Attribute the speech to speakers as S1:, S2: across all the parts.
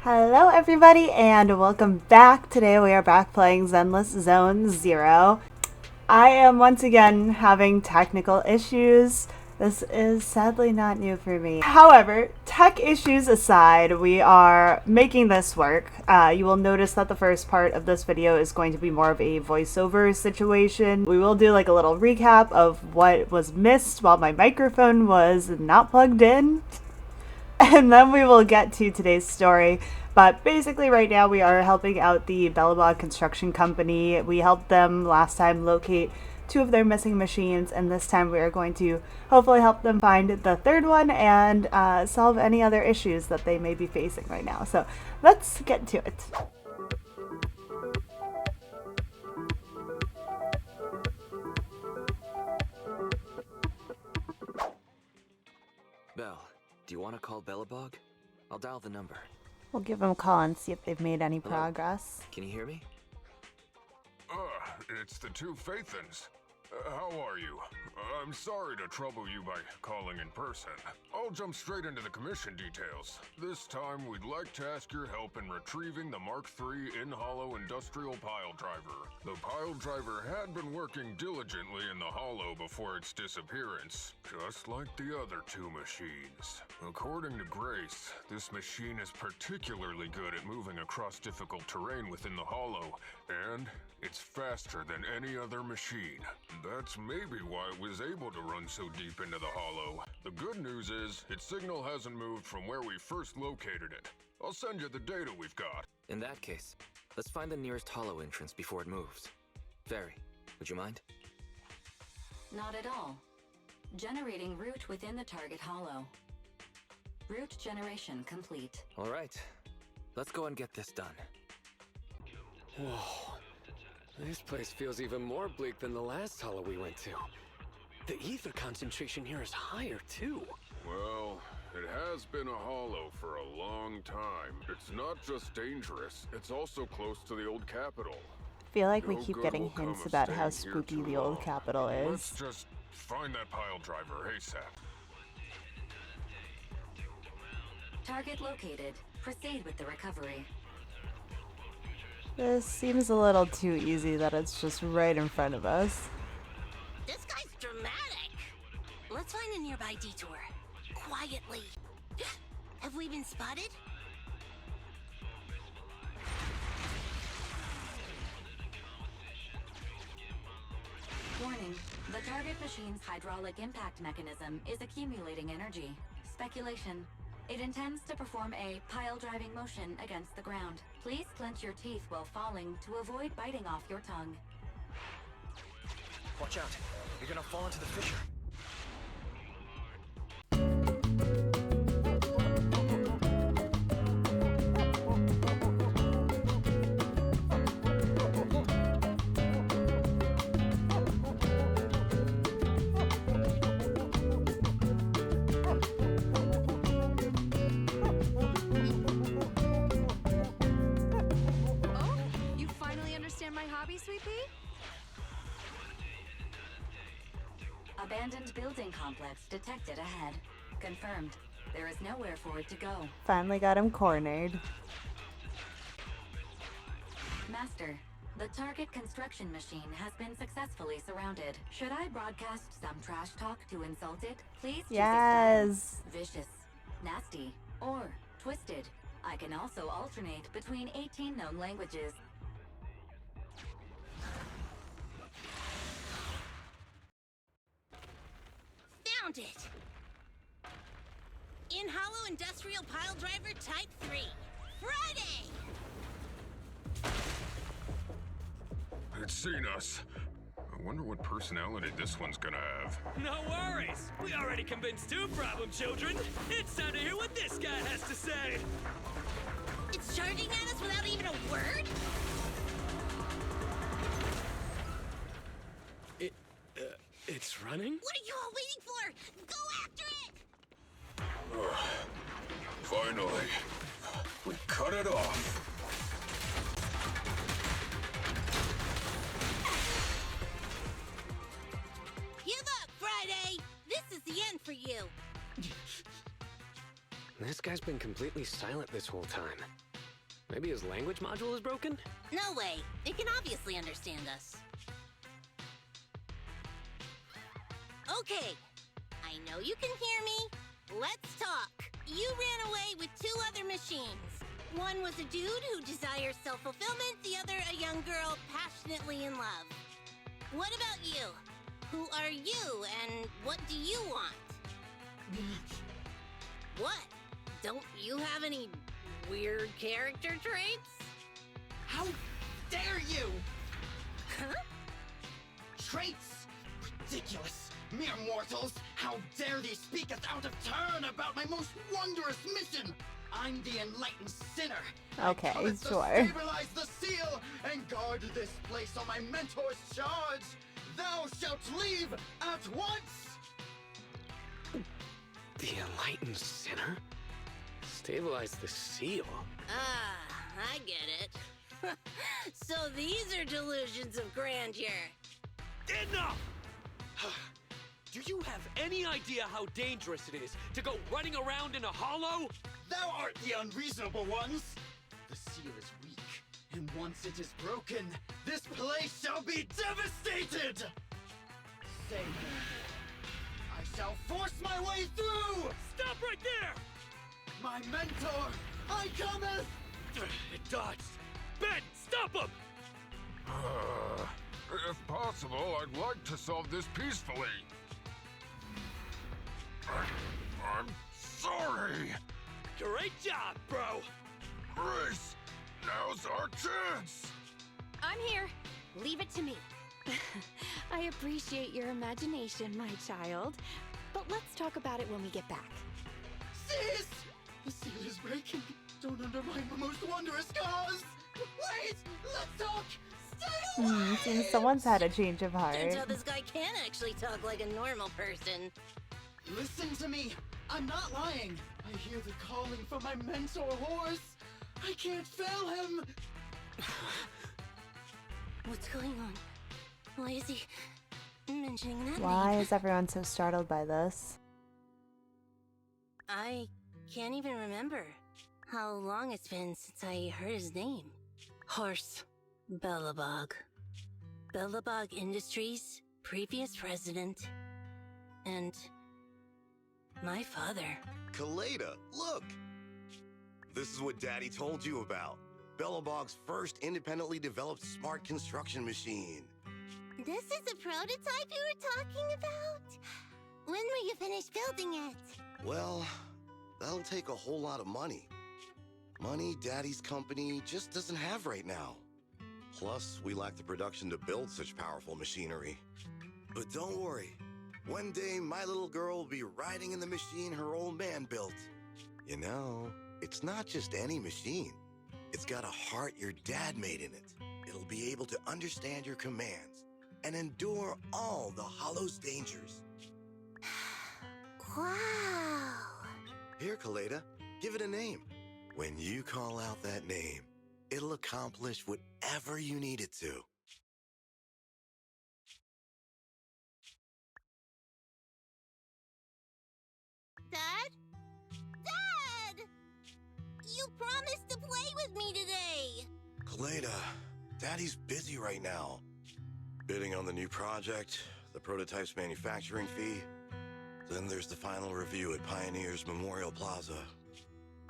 S1: Hello everybody and welcome back. Today we are back playing Zenless Zone Zero. I am once again having technical issues. This is sadly not new for me. However, tech issues aside, we are making this work. You will notice that the first part of this video is going to be more of a voiceover situation. We will do like a little recap of what was missed while my microphone was not plugged in. And then we will get to today's story. But basically right now we are helping out the Belobog construction company. We helped them last time locate 2 of their missing machines, and this time we are going to hopefully help them find the third one and solve any other issues that they may be facing right now. So let's get to it.
S2: Belle, do you want to call Belobog? I'll dial the number.
S1: We'll give them a call and see if they've made any
S2: Hello?
S1: progress.
S2: Can you hear me?
S3: It's the two Fathans. How are you? I'm sorry to trouble you by calling in person. I'll jump straight into the commission details. This time, we'd like to ask your help in retrieving the Mark III in-hollow industrial pile driver. The pile driver had been working diligently in the hollow before its disappearance, just like the other 2 machines. According to Grace, this machine is particularly good at moving across difficult terrain within the hollow, and it's faster than any other machine. That's maybe why it was able to run so deep into the hollow. The good news is, its signal hasn't moved from where we first located it. I'll send you the data we've got.
S2: In that case, let's find the nearest hollow entrance before it moves. Fairy, would you mind?
S4: Not at all. Generating route within the target hollow. Route generation complete.
S2: All right, let's go and get this done.
S5: Whoa. This place feels even more bleak than the last hollow we went to. The ether concentration here is higher, too.
S3: Well, it has been a hollow for a long time. It's not just dangerous, it's also close to the old capital.
S1: I feel like we
S3: No
S1: keep
S3: good
S1: getting
S3: will come
S1: hints
S3: of
S1: about how
S3: staying here
S1: spooky
S3: too
S1: the old
S3: long.
S1: capital
S3: Let's
S1: is.
S3: just find that pile driver ASAP.
S4: Target located. Proceed with the recovery.
S1: This seems a little too easy that it's just right in front of us.
S6: This guy's dramatic. Let's find a nearby detour. Quietly. Have we been spotted?
S4: Warning. The target machine's hydraulic impact mechanism is accumulating energy. Speculation. It intends to perform a pile-driving motion against the ground. Please clench your teeth while falling to avoid biting off your tongue.
S2: Watch out, you're gonna fall into the fissure.
S7: Oh, you finally understand my hobby, Sweet Pea?
S4: Abandoned building complex detected ahead. Confirmed. There is nowhere for it to go.
S1: Finally got him cornered.
S4: Master, the target construction machine has been successfully surrounded. Should I broadcast some trash talk to insult it? Please choose a
S1: Yes.
S4: style. Vicious, nasty, or twisted. I can also alternate between 18 known languages.
S6: Found it! In-hollow industrial pile driver type 3. Friday!
S3: It's seen us. I wonder what personality this one's gonna have.
S8: No worries! We already convinced 2 problem children! It's time to hear what this guy has to say!
S6: It's charging at us without even a word?
S5: It's running?
S6: What are you all waiting for? Go after it!
S3: Finally, we cut it off.
S6: Give up, Friday! This is the end for you!
S5: This guy's been completely silent this whole time. Maybe his language module is broken?
S6: No way. It can obviously understand us. Okay. I know you can hear me. Let's talk. You ran away with 2 other machines. One was a dude who desires self-fulfillment, the other a young girl passionately in love. What about you? Who are you, and what do you want? What? Don't you have any weird character traits?
S9: How dare you!
S6: Huh?
S9: Traits? Ridiculous! Mere mortals! How dare they speak us out of turn about my most wondrous mission! I'm the enlightened sinner.
S1: Okay,
S9: I cometh
S1: sure.
S9: to stabilize the seal and guard this place on my mentor's charge. Thou shalt leave at once!
S5: The enlightened sinner? Stabilize the seal?
S6: Ah, I get it. So these are delusions of grandeur.
S8: Enough! Do you have any idea how dangerous it is to go running around in a hollow?
S9: Thou art the unreasonable ones! The seal is weak, and once it is broken, this place shall be devastated! Say no more. I shall force my way through!
S8: Stop right there!
S9: My mentor, I cometh!
S8: It dodged. Ben, stop him!
S3: If possible, I'd like to solve this peacefully. I'm sorry.
S8: Great job, bro!
S3: Grace, now's our chance.
S7: I'm here. Leave it to me. I appreciate your imagination, my child. But let's talk about it when we get back.
S9: Sis! The seal is breaking. Don't undermine my most wondrous cause! Wait! Let's talk! Stay away!
S1: Seems someone's had a change of heart.
S6: Turns out this guy can actually talk like a normal person.
S9: Listen to me! I'm not lying! I hear the calling from my mentor horse! I can't fail him!
S6: What's going on? Why is he mentioning that
S1: Why
S6: name?
S1: is everyone so startled by this?
S6: I can't even remember how long it's been since I heard his name. Horse. Belobog. Belobog Industries, previous president, and my father.
S10: Kaleda, look! This is what Daddy told you about. Belobog's first independently developed smart construction machine.
S6: This is the prototype you were talking about? When will you finish building it?
S10: Well, that'll take a whole lot of money. Money Daddy's company just doesn't have right now. Plus, we lack the production to build such powerful machinery. But don't worry. One day, my little girl will be riding in the machine her old man built. You know, it's not just any machine. It's got a heart your dad made in it. It'll be able to understand your commands and endure all the Hollow's dangers.
S6: Wow.
S10: Here, Kaleda, give it a name. When you call out that name, it'll accomplish whatever you need it to.
S6: Dad? Dad! You promised to play with me today!
S10: Kaleda, Daddy's busy right now. Bidding on the new project, the prototype's manufacturing fee. Then there's the final review at Pioneer's Memorial Plaza.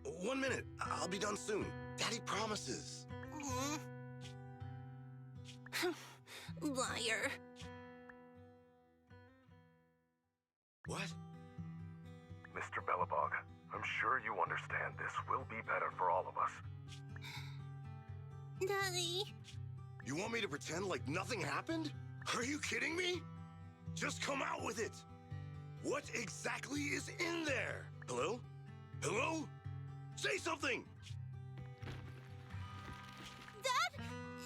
S10: 1 minute, I'll be done soon. Daddy promises.
S6: Liar.
S10: What?
S11: Mr. Belobog, I'm sure you understand this will be better for all of us.
S6: Daddy.
S10: You want me to pretend like nothing happened? Are you kidding me? Just come out with it. What exactly is in there? Hello? Hello? Say something!
S6: Dad?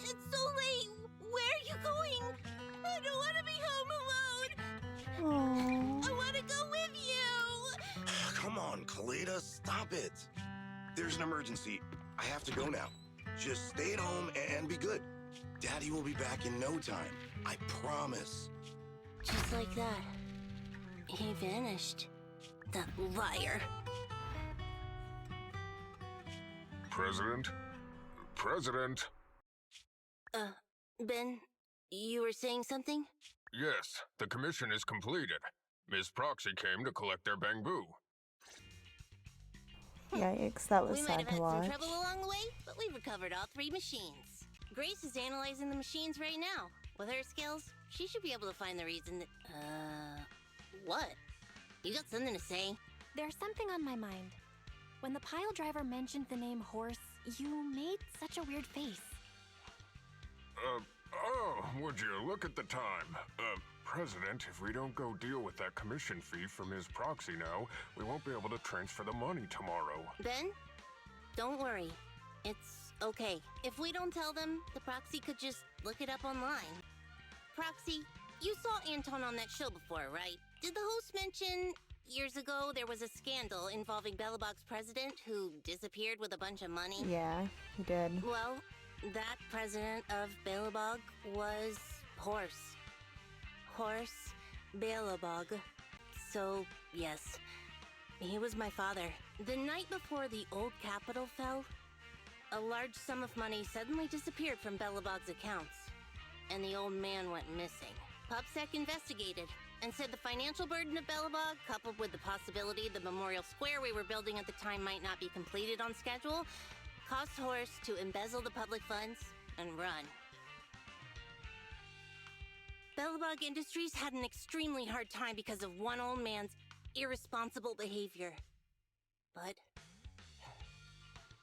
S6: It's so late. Where are you going? I don't want to be home alone.
S1: Aww.
S6: I want to go with you.
S10: Come on, Kaleda, stop it. There's an emergency. I have to go now. Just stay at home and be good. Daddy will be back in no time. I promise.
S6: Just like that. He vanished. That liar.
S3: President, President.
S6: Ben, you were saying something?
S3: Yes, the commission is completed. Ms. Proxy came to collect their bamboo.
S1: Yikes, that was
S6: We might
S1: sad
S6: have
S1: to
S6: had
S1: watch.
S6: some trouble along the way, but we've recovered all 3 machines. Grace is analyzing the machines right now. With her skills, she should be able to find the reason that... What? You got something to say?
S7: There's something on my mind. When the pile driver mentioned the name horse, you made such a weird face.
S3: Would you look at the time? President, if we don't go deal with that commission fee from Ms. Proxy now, we won't be able to transfer the money tomorrow.
S6: Ben, don't worry. It's okay. If we don't tell them, the Proxy could just look it up online. Proxy, you saw Anton on that show before, right? Did the host mention years ago there was a scandal involving Belobog's president who disappeared with a bunch of money?
S1: Yeah, he did.
S6: Well, that president of Belobog was Horse. Horse Belobog. So, yes, he was my father. The night before the old capital fell, a large sum of money suddenly disappeared from Belobog's accounts, and the old man went missing. PubSec investigated and said the financial burden of Belobog, coupled with the possibility the memorial square we were building at the time might not be completed on schedule, caused Horse to embezzle the public funds and run. Belobog Industries had an extremely hard time because of one old man's irresponsible behavior. But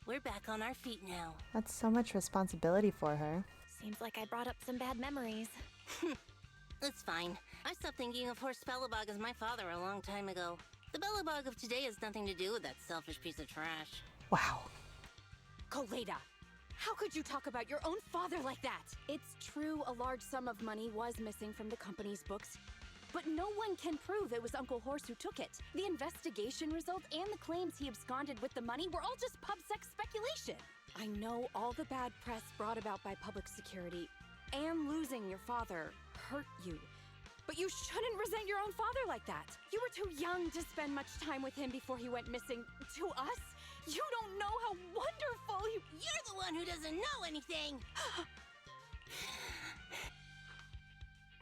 S6: we're back on our feet now.
S1: That's so much responsibility for her.
S7: Seems like I brought up some bad memories.
S6: It's fine. I stopped thinking of Horst Belobog as my father a long time ago. The Belobog of today has nothing to do with that selfish piece of trash.
S1: Wow.
S12: Koleda, how could you talk about your own father like that? It's true a large sum of money was missing from the company's books, but no one can prove it was Uncle Horse who took it. The investigation results and the claims he absconded with the money were all just PubSec speculation. I know all the bad press brought about by public security and losing your father hurt you. But you shouldn't resent your own father like that. You were too young to spend much time with him before he went missing. To us, you don't know how wonderful he...
S6: You're the one who doesn't know anything!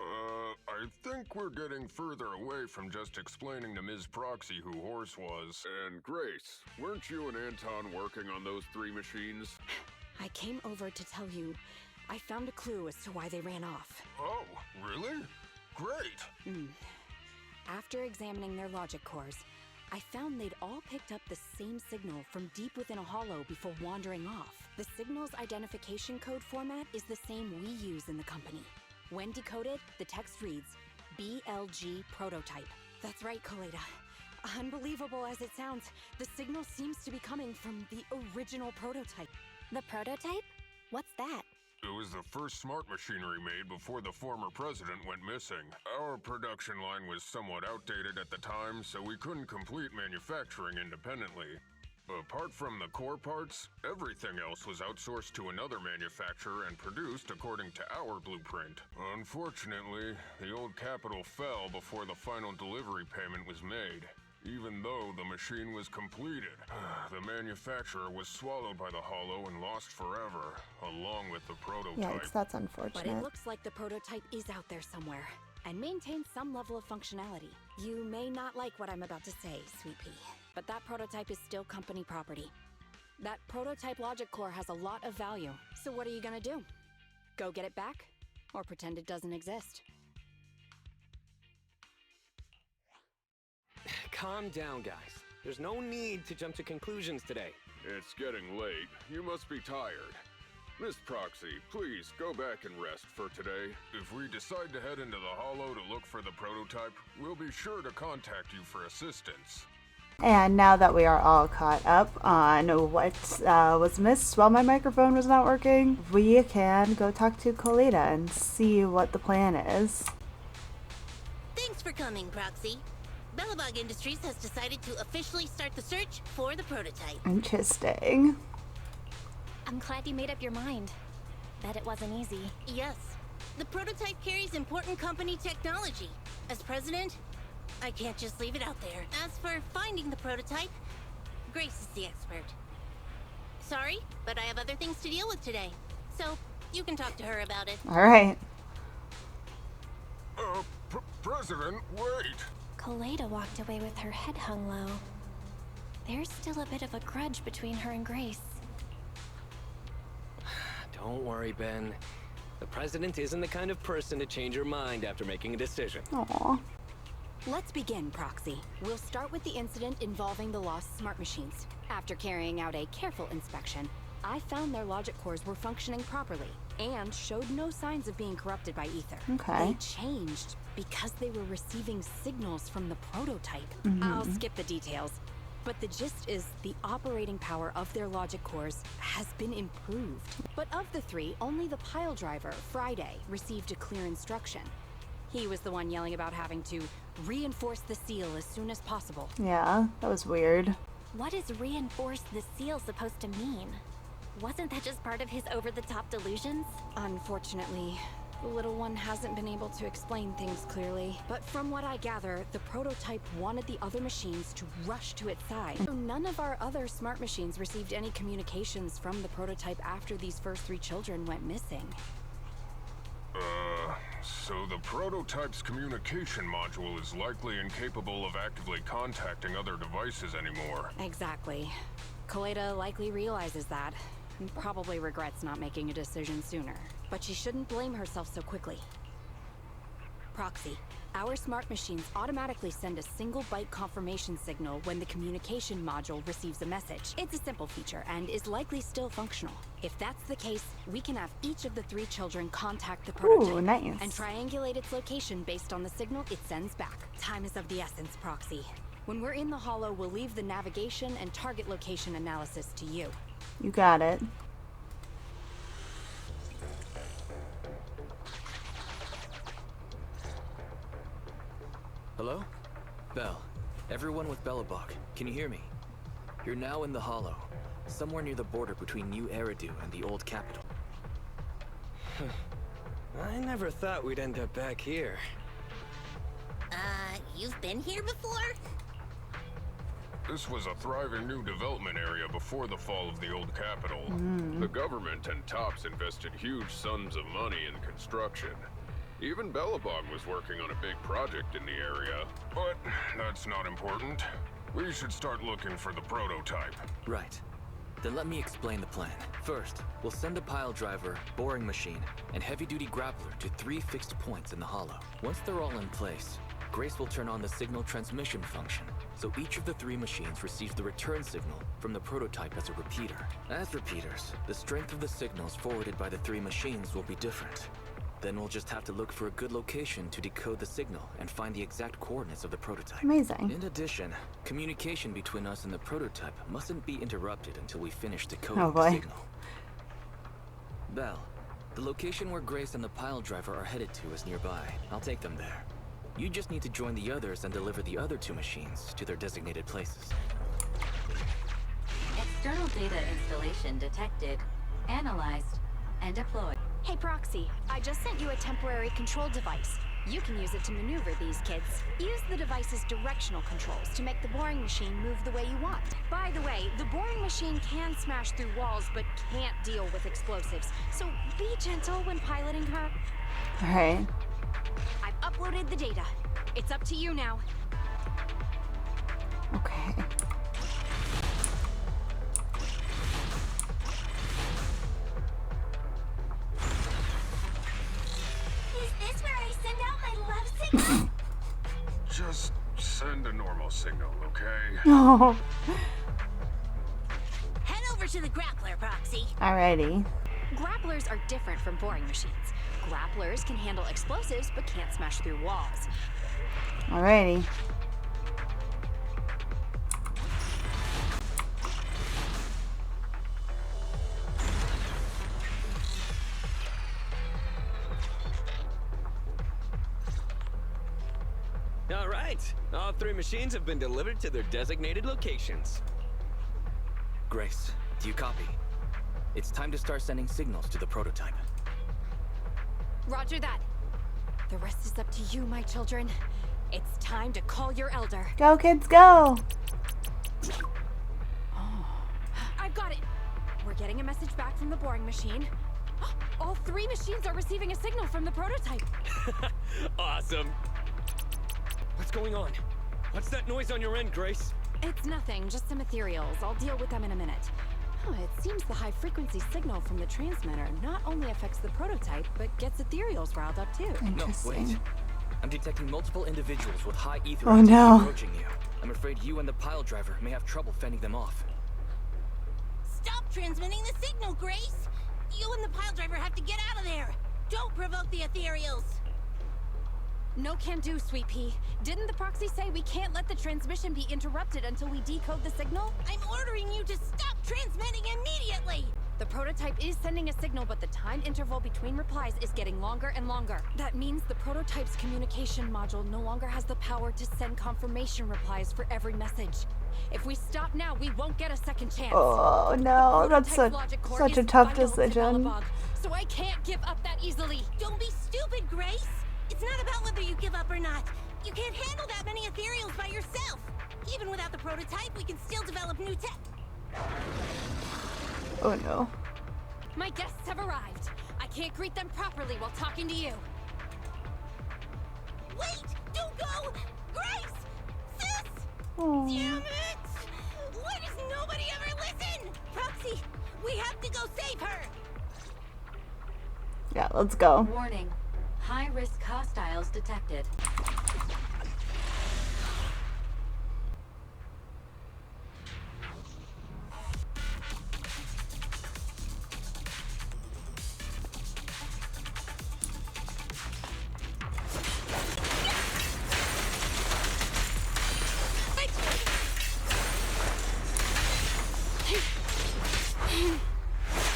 S3: I think we're getting further away from just explaining to Ms. Proxy who Horse was. And Grace, weren't you and Anton working on those 3 machines?
S12: I came over to tell you I found a clue as to why they ran off.
S3: Oh, really? Great!
S12: After examining their logic cores, I found they'd all picked up the same signal from deep within a hollow before wandering off. The signal's identification code format is the same we use in the company. When decoded, the text reads, BLG prototype. That's right, Koleda. Unbelievable as it sounds, the signal seems to be coming from the original prototype.
S7: The prototype? What's that?
S3: It was the first smart machinery made before the former president went missing. Our production line was somewhat outdated at the time, so we couldn't complete manufacturing independently. Apart from the core parts, everything else was outsourced to another manufacturer and produced according to our blueprint. Unfortunately, the old capital fell before the final delivery payment was made. Even though the machine was completed, the manufacturer was swallowed by the hollow and lost forever, along with the prototype.
S1: Yikes, that's unfortunate.
S12: But it looks like the prototype is out there somewhere and maintains some level of functionality. You may not like what I'm about to say, Sweet Pea, but that prototype is still company property. That prototype logic core has a lot of value. So what are you gonna do? Go get it back? Or pretend it doesn't exist?
S5: Calm down, guys. There's no need to jump to conclusions today.
S3: It's getting late. You must be tired. Miss Proxy, please go back and rest for today. If we decide to head into the Hollow to look for the prototype, we'll be sure to contact you for assistance.
S1: And now that we are all caught up on what was missed while my microphone was not working, we can go talk to Koleda and see what the plan is.
S6: Thanks for coming, Proxy. Belobog Industries has decided to officially start the search for the prototype.
S1: Interesting.
S7: I'm glad you made up your mind. Bet it wasn't easy.
S6: Yes. The prototype carries important company technology. As president, I can't just leave it out there. As for finding the prototype, Grace is the expert. Sorry, but I have other things to deal with today. So, you can talk to her about it.
S1: Alright.
S3: President, wait!
S13: Kaleda walked away with her head hung low. There's still a bit of a grudge between her and Grace.
S5: Don't worry, Ben. The president isn't the kind of person to change her mind after making a decision.
S1: Aww.
S12: Let's begin, Proxy. We'll start with the incident involving the lost smart machines. After carrying out a careful inspection, I found their logic cores were functioning properly and showed no signs of being corrupted by ether.
S1: Okay.
S12: They changed because they were receiving signals from the prototype.
S1: Mm-hmm.
S12: I'll skip the details, but the gist is the operating power of their logic cores has been improved. But of the three, only the pile driver, Friday, received a clear instruction. He was the one yelling about having to reinforce the seal as soon as possible.
S1: Yeah, that was weird.
S13: What is reinforce the seal supposed to mean? Wasn't that just part of his over-the-top delusions?
S12: Unfortunately, the little one hasn't been able to explain things clearly. But from what I gather, the prototype wanted the other machines to rush to its side. So none of our other smart machines received any communications from the prototype after these first three children went missing.
S3: So the prototype's communication module is likely incapable of actively contacting other devices anymore.
S12: Exactly. Kaleda likely realizes that, and probably regrets not making a decision sooner. But she shouldn't blame herself so quickly. Proxy, our smart machines automatically send a single byte confirmation signal when the communication module receives a message. It's a simple feature and is likely still functional. If that's the case, we can have each of the three children contact the prototype.
S1: Ooh, nice.
S12: And triangulate its location based on the signal it sends back. Time is of the essence, Proxy. When we're in the Hollow, we'll leave the navigation and target location analysis to you.
S1: You got it.
S2: Hello? Bell. Everyone with Belobog. Can you hear me? You're now in the Hollow, somewhere near the border between New Eridu and the old capital.
S5: I never thought we'd end up back here.
S6: You've been here before?
S3: This was a thriving new development area before the fall of the old capital. The government and Tops invested huge sums of money in construction. Even Belobog was working on a big project in the area. But that's not important. We should start looking for the prototype.
S2: Right. Then let me explain the plan. First, we'll send a pile driver, boring machine, and heavy-duty grappler to 3 fixed points in the Hollow. Once they're all in place, Grace will turn on the signal transmission function, so each of the 3 machines receives the return signal from the prototype as a repeater. As repeaters, the strength of the signals forwarded by the 3 machines will be different. Then we'll just have to look for a good location to decode the signal and find the exact coordinates of the prototype.
S1: Amazing.
S2: In addition, communication between us and the prototype mustn't be interrupted until we finish decoding
S1: Oh
S2: the
S1: boy.
S2: signal. Bell, the location where Grace and the pile driver are headed to is nearby. I'll take them there. You just need to join the others and deliver the other 2 machines to their designated places.
S4: External data installation detected, analyzed, and deployed.
S7: Hey Proxy, I just sent you a temporary control device. You can use it to maneuver these kids. Use the device's directional controls to make the boring machine move the way you want. By the way, the boring machine can smash through walls but can't deal with explosives, so be gentle when piloting her.
S1: Alright.
S7: I've uploaded the data. It's up to you now.
S1: Okay.
S6: Is this where I send out my love signal?
S3: Just send a normal signal, okay?
S1: Oh.
S6: Head over to the grappler, Proxy.
S1: Alrighty.
S12: Grapplers are different from boring machines. Grapplers can handle explosives but can't smash through walls.
S1: Alrighty.
S5: All right. All 3 machines have been delivered to their designated locations.
S2: Grace, do you copy? It's time to start sending signals to the prototype.
S12: Roger that. The rest is up to you, my children. It's time to call your elder.
S1: Go, kids, go!
S12: I've got it. We're getting a message back from the boring machine. All 3 machines are receiving a signal from the prototype.
S8: Awesome. What's going on? What's that noise on your end, Grace?
S12: It's nothing, just some ethereals. I'll deal with them in a minute. It seems the high-frequency signal from the transmitter not only affects the prototype, but gets ethereals riled up too.
S2: No, wait. I'm detecting multiple individuals with high ether
S1: Oh no.
S2: approaching you. I'm afraid you and the pile driver may have trouble fending them off.
S6: Stop transmitting the signal, Grace! You and the pile driver have to get out of there! Don't provoke the ethereals!
S12: No can do, Sweet Pea. Didn't the proxy say we can't let the transmission be interrupted until we decode the signal?
S6: I'm ordering you to stop transmitting immediately!
S12: The prototype is sending a signal, but the time interval between replies is getting longer and longer. That means the prototype's communication module no longer has the power to send confirmation replies for every message. If we stop now, we won't get a second chance.
S1: Oh no, that's such a tough decision.
S12: Belobog, so I can't give up that easily.
S6: Don't be stupid, Grace! It's not about whether you give up or not. You can't handle that many ethereals by yourself. Even without the prototype, we can still develop new tech.
S1: Oh no.
S12: My guests have arrived. I can't greet them properly while talking to you.
S6: Wait! Don't go! Grace! Sis!
S1: Oh.
S6: Damn it! Why does nobody ever listen? Proxy, we have to go save her!
S1: Yeah, let's go.
S4: Warning. High-risk hostiles detected.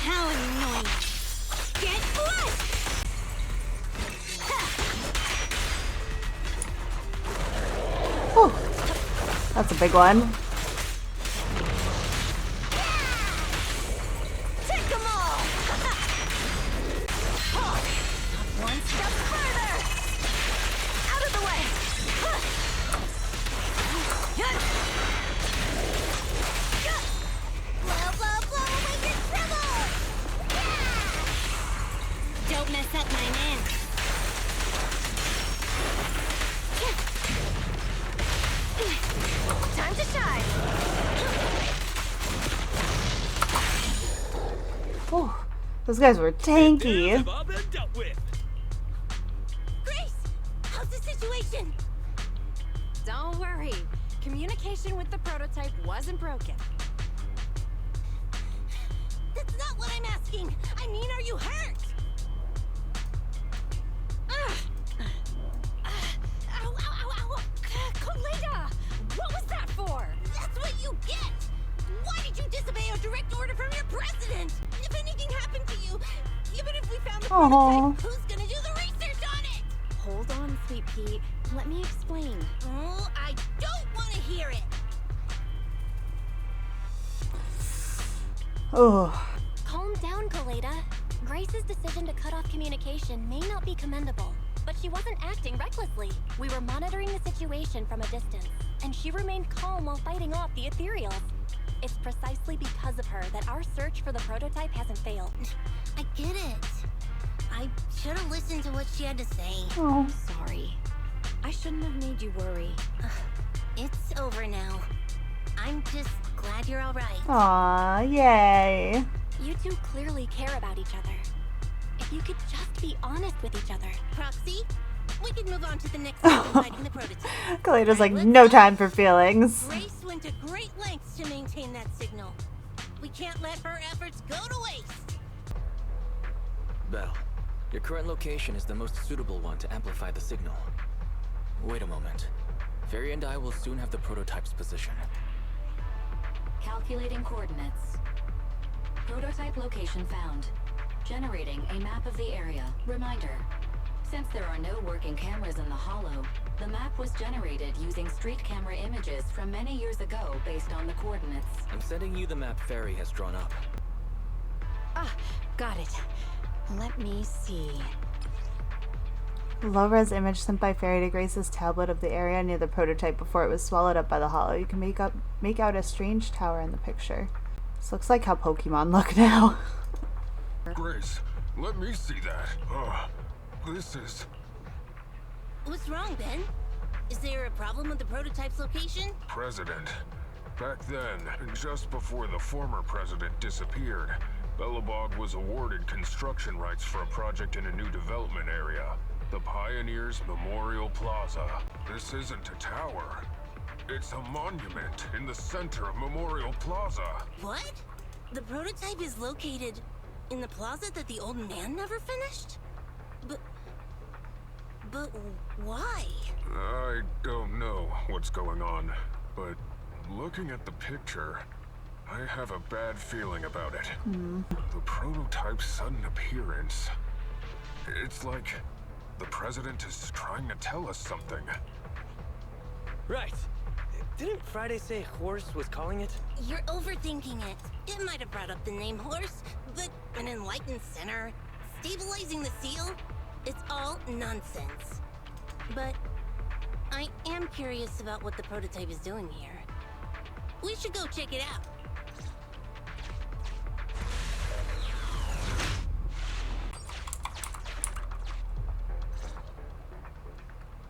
S6: How annoying! Get flushed!
S1: Oh, that's a big one.
S6: Take them all! One step further! Out of the way! Blow, blow, blow away your trouble! Don't mess up my man. Time to shine!
S1: Oh, those guys were tanky.
S6: Grace! How's the situation?
S12: Don't worry. Communication with the prototype wasn't broken.
S6: That's not what I'm asking! I mean, are you hurt? Ow, ow, ow, ow!
S12: Koleda! What was that for?
S6: That's what you get! Why did you disobey a direct order from your president? If anything happened to you, even if we found the prototype, who's gonna do the research on it?
S12: Hold on, Sweet Pea. Let me explain.
S6: Oh, I don't want to hear it!
S1: Oh.
S13: Calm down, Koleda. Grace's decision to cut off communication may not be commendable, but she wasn't acting recklessly. We were monitoring the situation from a distance, and she remained calm while fighting off the ethereals. It's precisely because of her that our search for the prototype hasn't failed.
S6: I get it. I should have listened to what she had to say.
S1: Oh.
S12: Sorry. I shouldn't have made you worry.
S6: It's over now. I'm just glad you're alright.
S1: Aw, yay.
S13: You two clearly care about each other. If you could just be honest with each other.
S6: Proxy, we can move on to the next step in fighting the prototype.
S1: Kaleda's like, no time for feelings.
S6: Grace went to great lengths to maintain that signal. We can't let her efforts go to waste.
S2: Belle, your current location is the most suitable one to amplify the signal. Wait a moment. Fairy and I will soon have the prototype's position.
S4: Calculating coordinates. Prototype location found. Generating a map of the area. Reminder. Since there are no working cameras in the hollow, the map was generated using street camera images from many years ago based on the coordinates.
S2: I'm sending you the map Fairy has drawn up.
S12: Ah, got it. Let me see.
S1: Low-res image sent by Fairy to Grace's tablet of the area near the prototype before it was swallowed up by the hollow. You can make out a strange tower in the picture. This looks like how Pokemon look now.
S3: Grace, let me see that. This is...
S6: What's wrong, Ben? Is there a problem with the prototype's location?
S3: President. Back then, just before the former president disappeared, Belobog was awarded construction rights for a project in a new development area, the Pioneers Memorial Plaza. This isn't a tower. It's a monument in the center of Memorial Plaza.
S6: What? The prototype is located in the plaza that the old man never finished? But why?
S3: I don't know what's going on, but looking at the picture, I have a bad feeling about it. The prototype's sudden appearance. It's like the president is trying to tell us something.
S8: Right. Didn't Friday say Horse was calling it?
S6: You're overthinking it. It might have brought up the name Horse, but an enlightened center, stabilizing the seal, it's all nonsense. But I am curious about what the prototype is doing here. We should go check it out.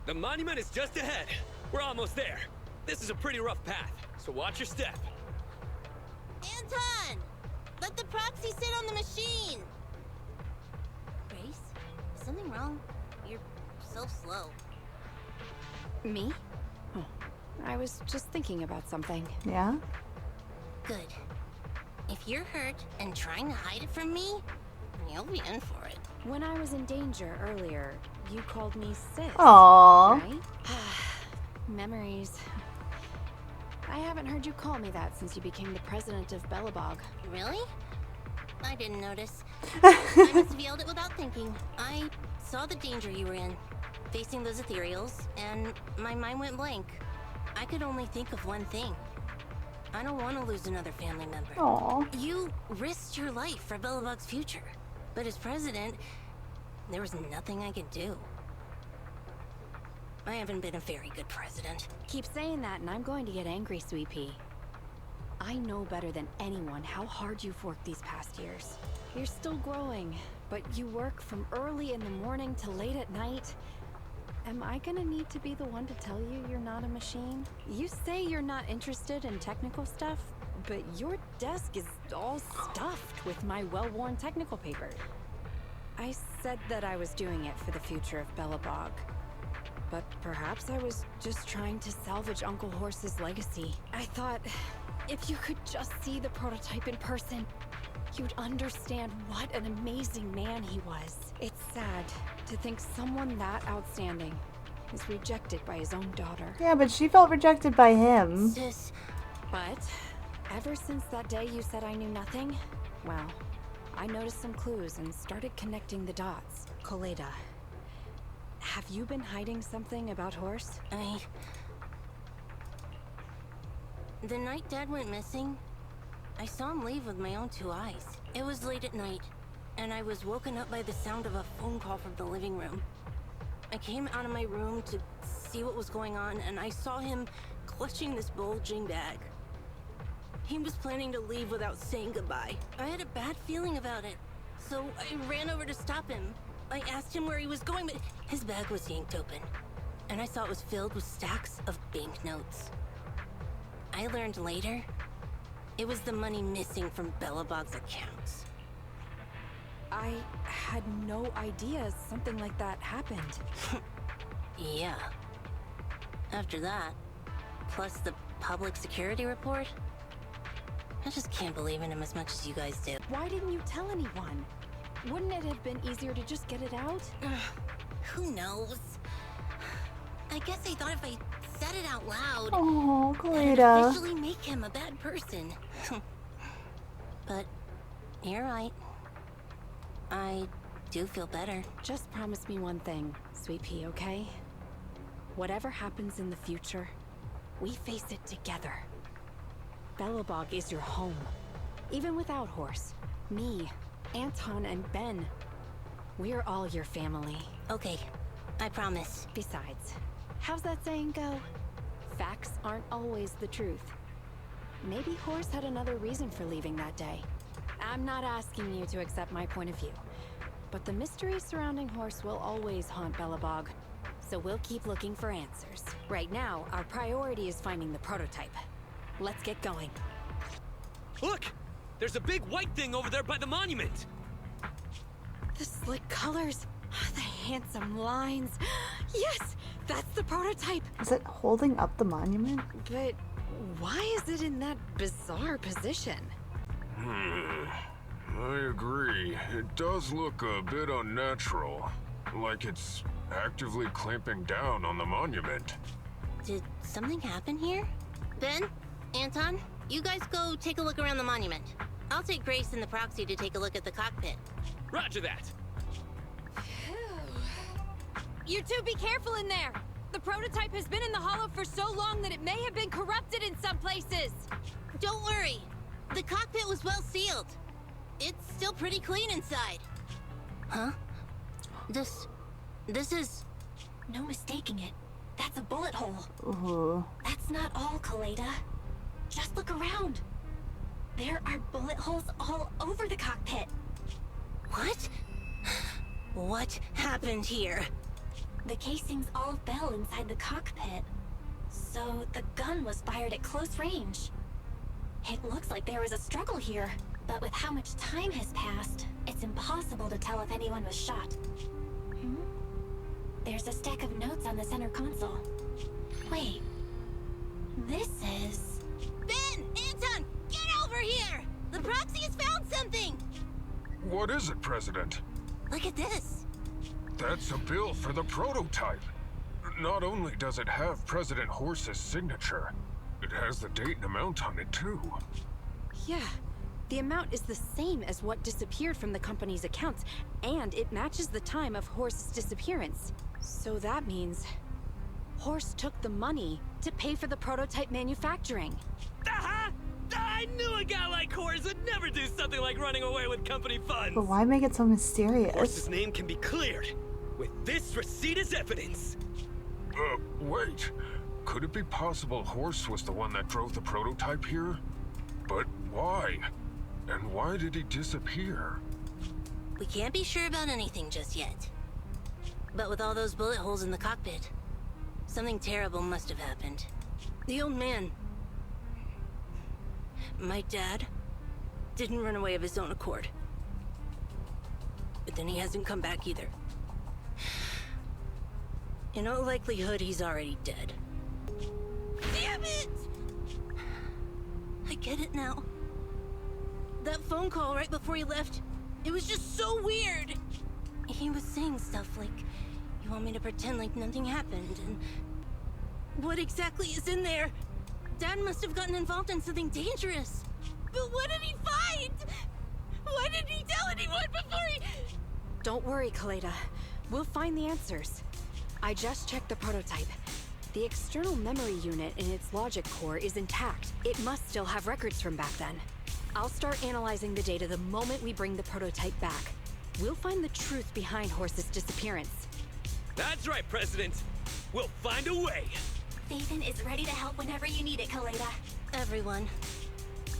S8: The monument is just ahead. We're almost there. This is a pretty rough path, so watch your step.
S6: Anton! Let the proxy sit on the machine! Grace, is something wrong? You're so slow.
S7: Me? Oh, I was just thinking about something.
S1: Yeah?
S6: Good. If you're hurt and trying to hide it from me, you'll be in for it.
S7: When I was in danger earlier, you called me sis.
S1: Aww.
S7: Right? Memories. I haven't heard you call me that since you became the president of Belobog.
S6: Really? I didn't notice. I must have yelled it without thinking. I saw the danger you were in, facing those ethereals, and my mind went blank. I could only think of one thing. I don't want to lose another family member.
S1: Aww.
S6: You risked your life for Belobog's future, but as president, there was nothing I could do. I haven't been a very good president.
S7: Keep saying that and I'm going to get angry, Sweet Pea. I know better than anyone how hard you've worked these past years. You're still growing, but you work from early in the morning to late at night. Am I gonna need to be the one to tell you you're not a machine? You say you're not interested in technical stuff, but your desk is all stuffed with my well-worn technical paper. I said that I was doing it for the future of Belobog. But perhaps I was just trying to salvage Uncle Horse's legacy. I thought, if you could just see the prototype in person, you'd understand what an amazing man he was. It's sad to think someone that outstanding is rejected by his own daughter.
S1: Yeah, but she felt rejected by him.
S6: Sis.
S7: But ever since that day you said I knew nothing, well, I noticed some clues and started connecting the dots. Koleda. Have you been hiding something about Horse?
S6: The night Dad went missing, I saw him leave with my own two eyes. It was late at night, and I was woken up by the sound of a phone call from the living room. I came out of my room to see what was going on, and I saw him clutching this bulging bag. He was planning to leave without saying goodbye. I had a bad feeling about it, so I ran over to stop him. I asked him where he was going, but his bag was yanked open, and I saw it was filled with stacks of banknotes. I learned later, it was the money missing from Belobog's accounts.
S7: I had no idea something like that happened.
S6: Yeah. After that, plus the public security report, I just can't believe in him as much as you guys do.
S7: Why didn't you tell anyone? Wouldn't it have been easier to just get it out?
S6: Who knows? I guess I thought if I said it out loud,
S1: Oh,
S6: I'd
S1: Koleda.
S6: officially make him a bad person. But you're right. I do feel better.
S7: Just promise me one thing, Sweet Pea, okay? Whatever happens in the future, we face it together. Belobog is your home. Even without Horse, me, Anton, and Ben, we're all your family.
S6: Okay, I promise.
S7: Besides, how's that saying go? Facts aren't always the truth.
S12: maybe Horse had another reason for leaving that day. I'm not asking you to accept my point of view, but the mystery surrounding Horse will always haunt Belobog. So we'll keep looking for answers. Right now, our priority is finding the prototype. Let's get going.
S8: Look! There's a big white thing over there by the monument!
S12: The slick colors, the handsome lines. Yes, that's the prototype.
S1: Is it holding up the monument?
S12: But why is it in that bizarre position?
S3: I agree. It does look a bit unnatural. Like it's actively clamping down on the monument.
S6: Did something happen here? Ben? Anton? You guys go take a look around the monument. I'll take Grace and the proxy to take a look at the cockpit.
S8: Roger that!
S12: You two be careful in there! The prototype has been in the hollow for so long that it may have been corrupted in some places!
S6: Don't worry. The cockpit was well sealed. It's still pretty clean inside. Huh? This is...
S13: No mistaking it. That's a bullet hole.
S1: Ooh.
S13: That's not all, Kaleda. Just look around. There are bullet holes all over the cockpit.
S6: What? What happened here?
S13: The casings all fell inside the cockpit. So the gun was fired at close range. It looks like there was a struggle here, but with how much time has passed, it's impossible to tell if anyone was shot. There's a stack of notes on the center console. Wait. This is...
S6: Ben! Anton! Get over here! The proxy has found something!
S3: What is it, President?
S6: Look at this.
S3: That's a bill for the prototype. Not only does it have President Horse's signature, it has the date and amount on it too.
S12: Yeah, the amount is the same as what disappeared from the company's accounts, and it matches the time of Horse's disappearance. So that means Horse took the money to pay for the prototype manufacturing.
S8: Aha! I knew a guy like Horse would never do something like running away with company funds!
S1: But why make it so mysterious?
S8: Horse's name can be cleared with this receipt as evidence.
S3: Wait. Could it be possible Horse was the one that drove the prototype here? But why? And why did he disappear?
S6: We can't be sure about anything just yet. But with all those bullet holes in the cockpit, something terrible must have happened. The old man... my dad didn't run away of his own accord. But then he hasn't come back either. In all likelihood, he's already dead. Damn it! I get it now. That phone call right before he left, it was just so weird. He was saying stuff like, you want me to pretend like nothing happened, and... what exactly is in there? Dad must have gotten involved in something dangerous. But what did he find? Why didn't he tell anyone before he...
S12: Don't worry, Kaleda. We'll find the answers. I just checked the prototype. The external memory unit in its logic core is intact. It must still have records from back then. I'll start analyzing the data the moment we bring the prototype back. We'll find the truth behind Horse's disappearance.
S8: That's right, President. We'll find a way.
S13: Nathan is ready to help whenever you need it, Kaleda.
S6: Everyone.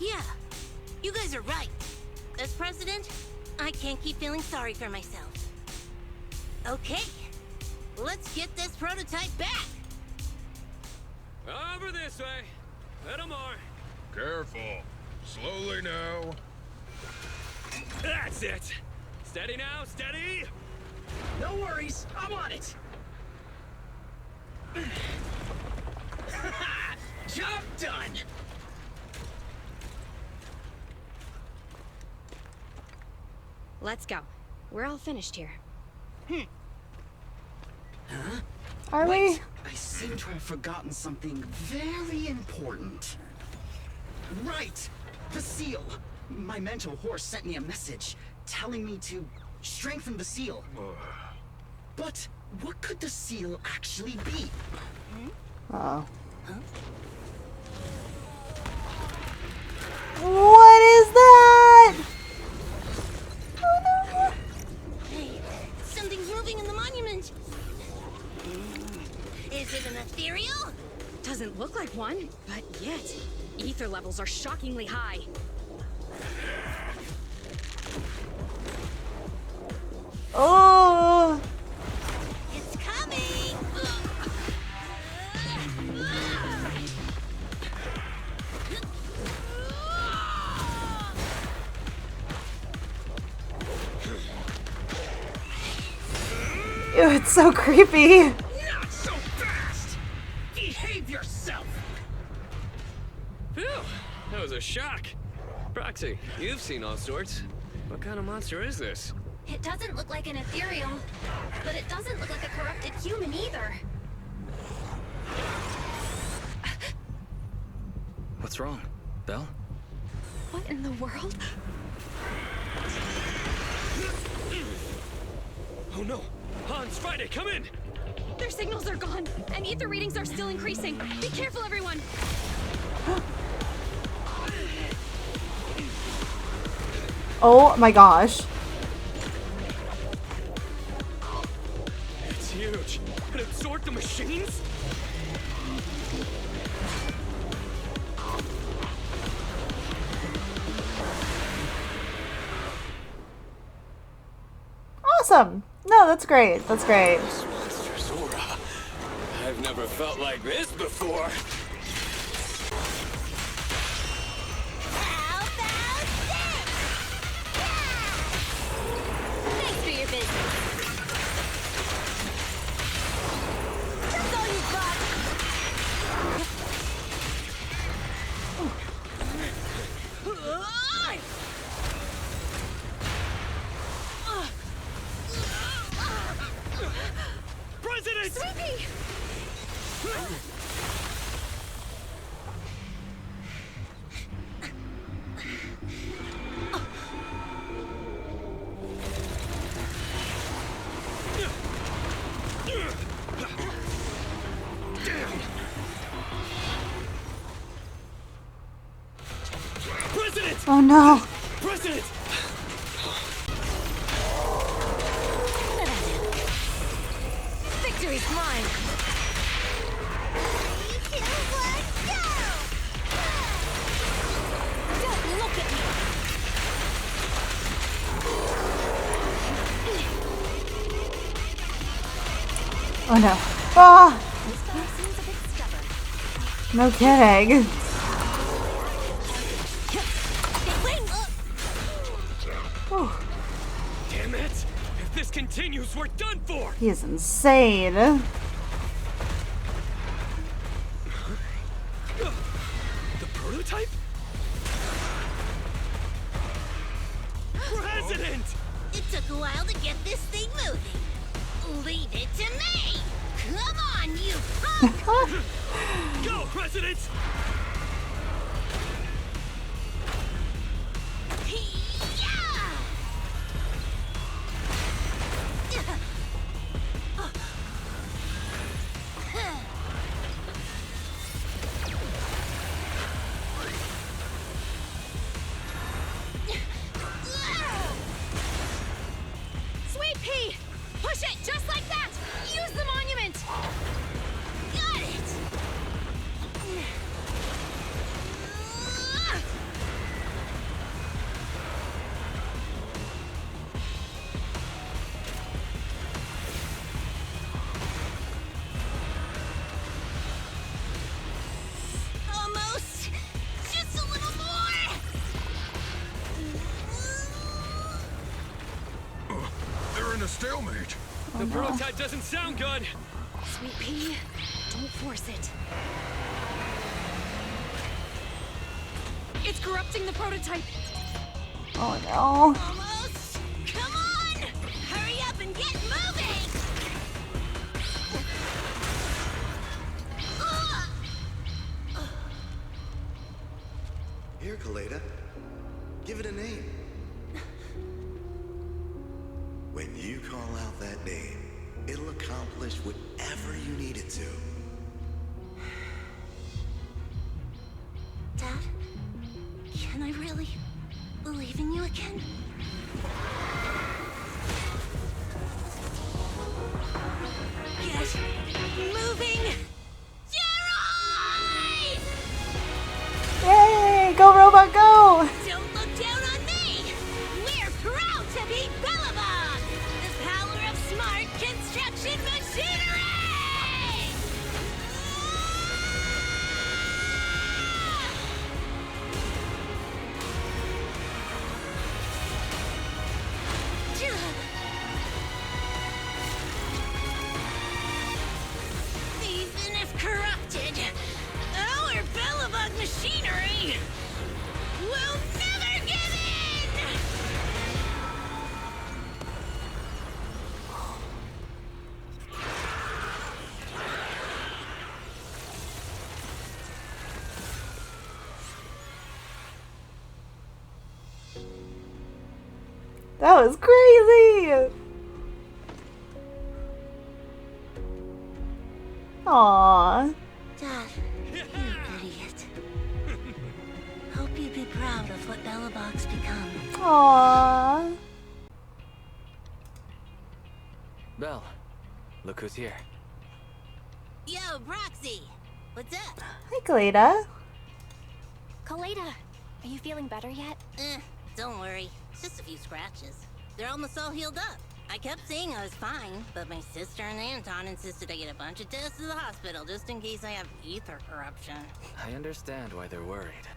S6: Yeah, you guys are right. As president, I can't keep feeling sorry for myself. Okay, let's get this prototype back.
S8: Over this way. Little more.
S3: Careful. Slowly now.
S8: That's it. Steady now, steady.
S9: No worries, I'm on it. Job done.
S12: Let's go. We're all finished here.
S9: Huh?
S1: Are
S9: Wait,
S1: we?
S9: I seem to have forgotten something very important. Right! The seal! My mentor Horse sent me a message telling me to strengthen the seal. But what could the seal actually be?
S1: Uh-oh.
S9: Huh?
S1: What is that? Oh no!
S6: Hey, something's moving in the monument. Is it an ethereal?
S12: Doesn't look like one, but yet. Ether levels are shockingly high.
S1: Oh!
S6: It's coming!
S1: Ew, it's so creepy.
S8: Not so fast! Behave yourself! Phew, that was a shock. Proxy, you've seen all sorts. What kind of monster is this?
S13: It doesn't look like an ethereal, but it doesn't look like a corrupted human either.
S2: What's wrong, Belle?
S12: What in the world?
S8: Oh no! Hans, Friday, come in!
S12: Their signals are gone, and ether readings are still increasing. Be careful, everyone!
S1: Oh my gosh.
S8: It's huge. It absorbed the machines?
S1: Awesome. No, that's great. That's great.
S5: This monstrous aura. I've never felt like this before.
S6: How about this? Thanks for your business. That's all you've got.
S8: President!
S12: Sweepy!
S8: President!
S1: Oh no.
S8: President!
S12: Victory's mine!
S6: Don't look at me.
S1: Oh no. Ah!
S13: This guy seems a bit stubborn.
S1: No kidding. Whew.
S8: Damn it! If this continues, we're done for!
S1: He is insane.
S8: The prototype? President!
S6: It took a while to get this thing moving. Leave it to me. Come on, you punk!
S8: Go, President!
S12: Sweet pea! Push it just like that! Use the monument!
S6: Got it! Almost! Just a little more!
S3: They're in a stalemate.
S8: The prototype doesn't sound good!
S12: Sweet pea, don't force it. It's corrupting the prototype.
S1: Oh no.
S6: Almost! Come on! Hurry up and get moving!
S10: Here, Kaleda. Give it a name. When you call out that name, it'll accomplish whatever you need it to.
S6: Dad, can I really believe in you again? Get moving! Gerard!
S1: That was crazy! Aww.
S6: Dad, you idiot. Hope you'd be proud of what Belobog's become.
S1: Aww.
S2: Belle, look who's here.
S6: Yo, Proxy! What's up?
S1: Hi, Kaleda.
S7: Kaleda, are you feeling better yet?
S6: Don't worry. It's just a few scratches. They're almost all healed up. I kept saying I was fine, but my sister and Anton insisted I get a bunch of tests to the hospital just in case I have ether corruption.
S2: I understand why they're worried.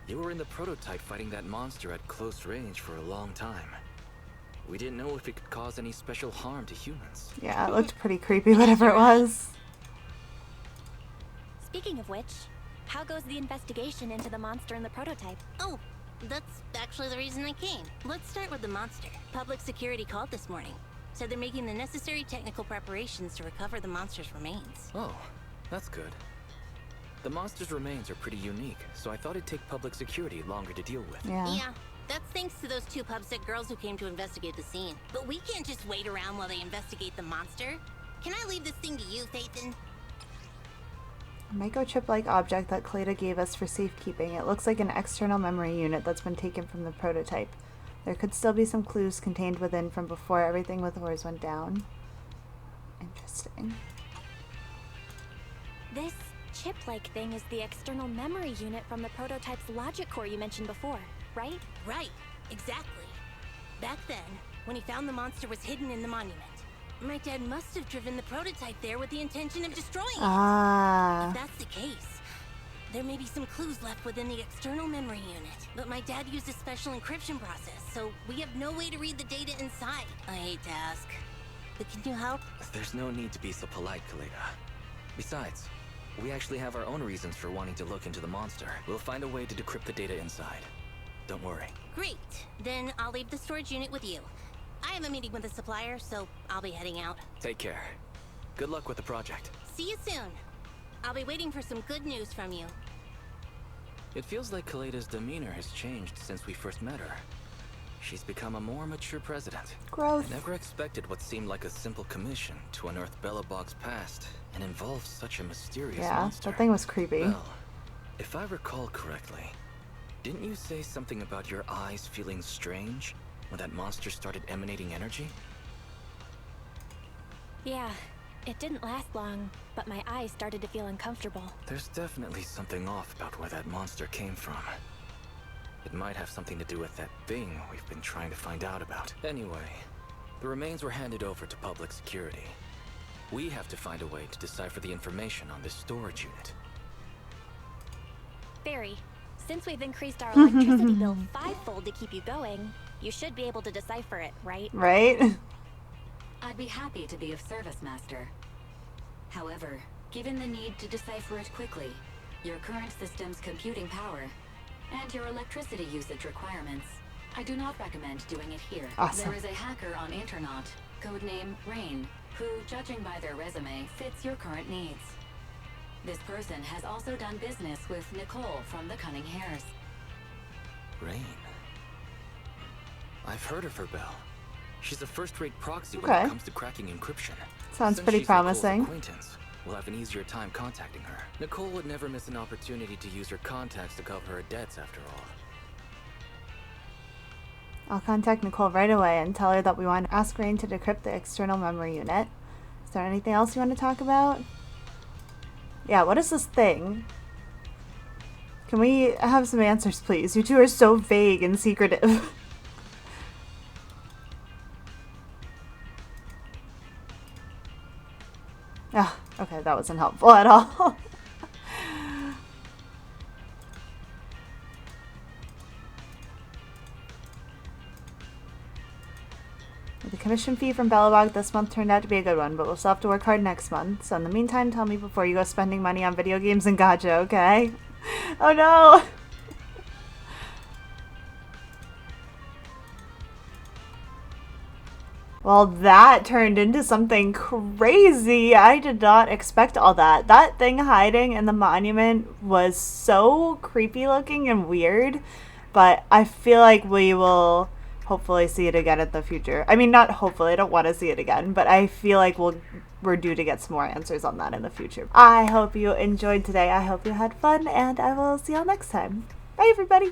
S2: You were in the prototype fighting that monster at close range for a long time. We didn't know if it could cause any special harm to humans.
S1: Yeah, it looked pretty creepy, whatever it was.
S7: Speaking of which, how goes the investigation into the monster in the prototype?
S6: Oh, that's actually the reason I came. Let's start with the monster. Public security called this morning. Said they're making the necessary technical preparations to recover the monster's remains.
S2: Oh, that's good. The monster's remains are pretty unique, so I thought it'd take public security longer to deal with.
S6: Yeah, that's thanks to those two pubsec girls who came to investigate the scene. But we can't just wait around while they investigate the monster. Can I leave this thing to you, Phaethon?
S1: A microchip-like object that Kaleda gave us for safekeeping. It looks like an external memory unit that's been taken from the prototype. There could still be some clues contained within from before everything with Horus went down. Interesting.
S7: This chip-like thing is the external memory unit from the prototype's logic core you mentioned before, right?
S6: Right, exactly. Back then, when he found the monster was hidden in the monument, my dad must have driven the prototype there with the intention of destroying it. If that's the case, there may be some clues left within the external memory unit. But my dad used a special encryption process, so we have no way to read the data inside. I hate to ask, but can you help?
S2: There's no need to be so polite, Kaleda. Besides, we actually have our own reasons for wanting to look into the monster. We'll find a way to decrypt the data inside. Don't worry.
S6: Great. Then I'll leave the storage unit with you. I have a meeting with the supplier, so I'll be heading out.
S2: Take care. Good luck with the project.
S6: See you soon. I'll be waiting for some good news from you.
S2: It feels like Kaleda's demeanor has changed since we first met her. She's become a more mature president.
S1: Growth.
S2: I never expected what seemed like a simple commission to unearth Belobog's past and involve such a mysterious monster.
S1: That thing was creepy.
S2: Well, if I recall correctly, didn't you say something about your eyes feeling strange when that monster started emanating energy?
S7: Yeah, it didn't last long, but my eyes started to feel uncomfortable.
S2: There's definitely something off about where that monster came from. It might have something to do with that thing we've been trying to find out about. Anyway, the remains were handed over to public security. We have to find a way to decipher the information on this storage unit.
S7: Barry, since we've increased our electricity bill 5-fold to keep you going, you should be able to decipher it, right?
S1: Right?
S4: I'd be happy to be of service, Master. However, given the need to decipher it quickly, your current system's computing power, and your electricity usage requirements, I do not recommend doing it here.
S1: Awesome.
S4: There is a hacker on Internaut, codename Rain, who, judging by their resume, fits your current needs. This person has also done business with Nicole from the Cunning Hares.
S2: Rain. I've heard of her, Belle. She's a first-rate proxy when
S1: Okay.
S2: it comes to cracking encryption.
S1: Sounds
S2: Since
S1: pretty
S2: she's Nicole's
S1: promising.
S2: acquaintance, we'll have an easier time contacting her. Nicole would never miss an opportunity to use her contacts to cover her debts, after all.
S1: I'll contact Nicole right away and tell her that we want to ask Rain to decrypt the external memory unit. Is there anything else you want to talk about? Yeah, what is this thing? Can we have some answers, please? You two are so vague and secretive. Ah, okay, that wasn't helpful at all. The commission fee from Belobog this month turned out to be a good one, but we'll still have to work hard next month. So in the meantime, tell me before you go spending money on video games and gacha, okay? Oh no! Well, that turned into something crazy. I did not expect all that. That thing hiding in the monument was so creepy looking and weird, but I feel like we will hopefully see it again in the future. I mean, not hopefully, I don't want to see it again, but I feel like we're due to get some more answers on that in the future. I hope you enjoyed today. I hope you had fun, and I will see y'all next time. Bye, everybody!